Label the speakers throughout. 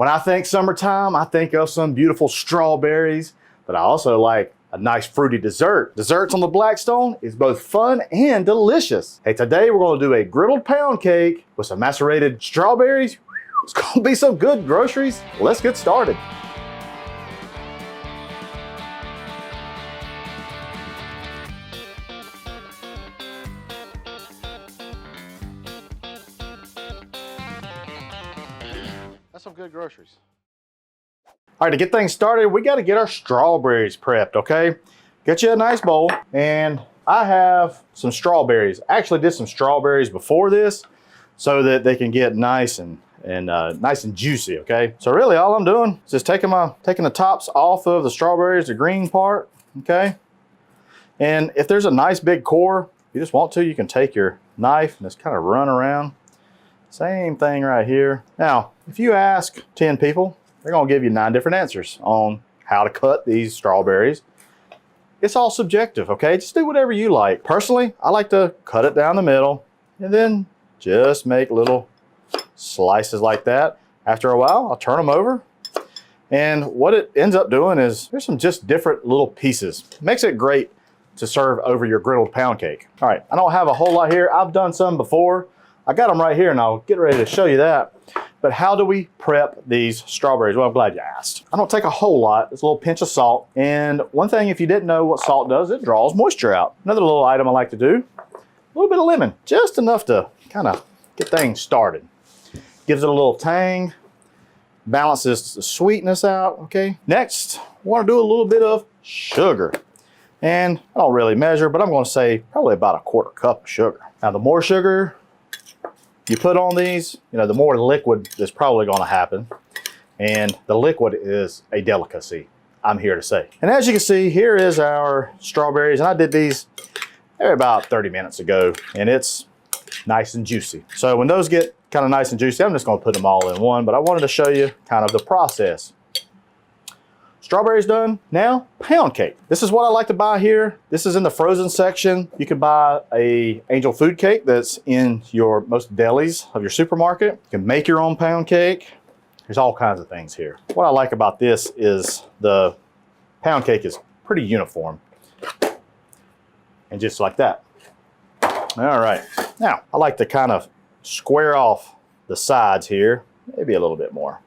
Speaker 1: When I think summertime, I think of some beautiful strawberries, but I also like a nice fruity dessert. Desserts on the Blackstone is both fun and delicious. Hey, today we're gonna do a griddled pound cake with some macerated strawberries. It's gonna be some good groceries. Let's get started. That's some good groceries. All right, to get things started, we got to get our strawberries prepped, okay? Get you a nice bowl, and I have some strawberries. I actually did some strawberries before this so that they can get nice and nice and juicy, okay? So really all I'm doing is just taking the tops off of the strawberries, the green part, okay? And if there's a nice big core, if you just want to, you can take your knife and just kind of run around. Same thing right here. Now, if you ask 10 people, they're gonna give you 9 different answers on how to cut these strawberries. It's all subjective, okay? Just do whatever you like. Personally, I like to cut it down the middle and then just make little slices like that. After a while, I'll turn them over. And what it ends up doing is there's some just different little pieces. It makes it great to serve over your griddled pound cake. All right, I don't have a whole lot here. I've done some before. I got them right here and I'll get ready to show you that. But how do we prep these strawberries? Well, I'm glad you asked. I don't take a whole lot. It's a little pinch of salt. And one thing, if you didn't know what salt does, it draws moisture out. Another little item I like to do, a little bit of lemon, just enough to kind of get things started. Gives it a little tang, balances the sweetness out, okay? Next, I want to do a little bit of sugar. And I don't really measure, but I'm going to say probably about a 1/4 cup of sugar. Now, the more sugar you put on these, you know, the more liquid is probably going to happen. And the liquid is a delicacy, I'm here to say. And as you can see, here is our strawberries. And I did these about 30 minutes ago, and it's nice and juicy. So when those get kind of nice and juicy, I'm just going to put them all in one, but I wanted to show you kind of the process. Strawberries done. Now, pound cake. This is what I like to buy here. This is in the frozen section. You can buy a angel food cake that's in your most delis of your supermarket. You can make your own pound cake. There's all kinds of things here. What I like about this is the pound cake is pretty uniform. And just like that. All right. Now, I like to kind of square off the sides here. Maybe a little bit more.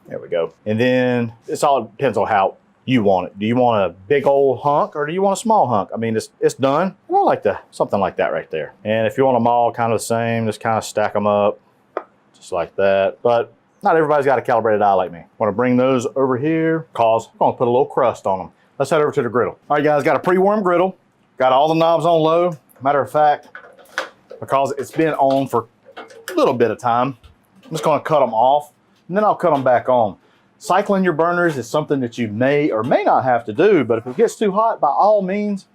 Speaker 1: There we go. And then it's all depends on how you want it. Do you want a big old hunk or do you want a small hunk? I mean, it's done. And I like something like that right there. And if you want them all kind of the same, just kind of stack them up just like that. But not everybody's got a calibrated eye like me. Want to bring those over here because I'm going to put a little crust on them. Let's head over to the griddle. All right, guys, got a pre-warmed griddle. Got all the knobs on low. Matter of fact, because it's been on for a little bit of time, I'm just going to cut them off. And then I'll cut them back on. Cycling your burners is something that you may or may not have to do, but if it gets too hot, by all means,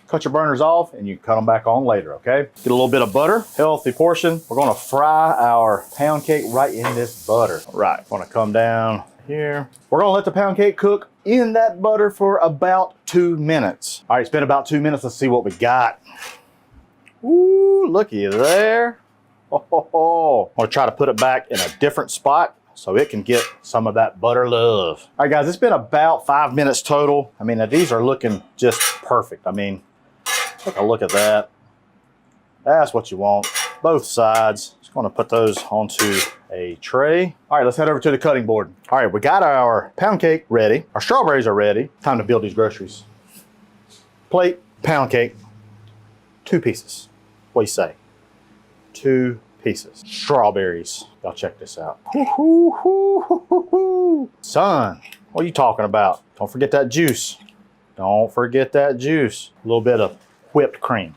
Speaker 1: cut your burners off and you cut them back on later, okay? Get a little bit of butter, healthy portion. We're gonna fry our pound cake right in this butter. All right, gonna come down here. We're gonna let the pound cake cook in that butter for about 2 minutes. All right, it's been about 2 minutes. Let's see what we got. Ooh, looky there. Oh, I'm gonna try to put it back in a different spot so it can get some of that butter love. All right, guys, it's been about 5 minutes total. I mean, these are looking just perfect. I mean, take a look at that. That's what you want, both sides. Just gonna put those onto a tray. All right, let's head over to the cutting board. All right, we got our pound cake ready. Our strawberries are ready. Time to build these groceries. Plate, pound cake, 2 pieces. What do you say? 2 pieces. Strawberries. Y'all check this out. Son, what are you talking about? Don't forget that juice. Don't forget that juice. A little bit of whipped cream.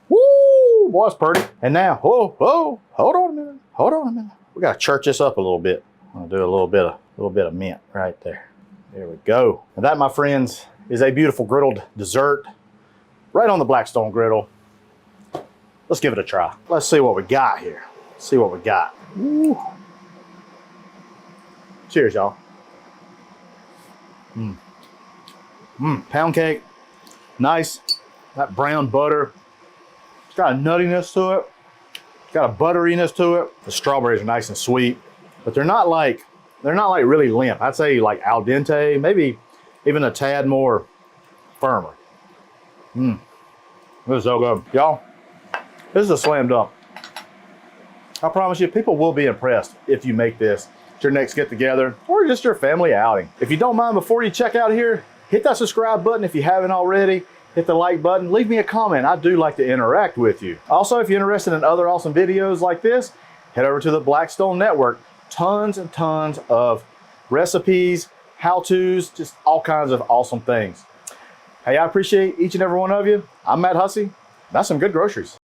Speaker 1: Woo, boy, it's pretty. And now, hold on a minute. Hold on a minute. We gotta church this up a little bit. I'm gonna do a little bit of mint right there. There we go. And that, my friends, is a beautiful griddled dessert right on the Blackstone griddle. Let's give it a try. Let's see what we got here. See what we got. Woo. Cheers, y'all. Pound cake, nice. That brown butter, it's got a nuttiness to it. It's got a butteriness to it. The strawberries are nice and sweet, but they're not like really limp. I'd say like al dente, maybe even a tad more firmer. This is so good. Y'all, this is a slam dunk. I promise you, people will be impressed if you make this at your next get together or just your family outing. If you don't mind, before you check out here, hit that subscribe button if you haven't already. Hit the like button, leave me a comment. I do like to interact with you. Also, if you're interested in other awesome videos like this, head over to the Blackstone Network. Tons and tons of recipes, how-tos, just all kinds of awesome things. Hey, I appreciate each and every one of you. I'm Matt Hussey. That's some good groceries.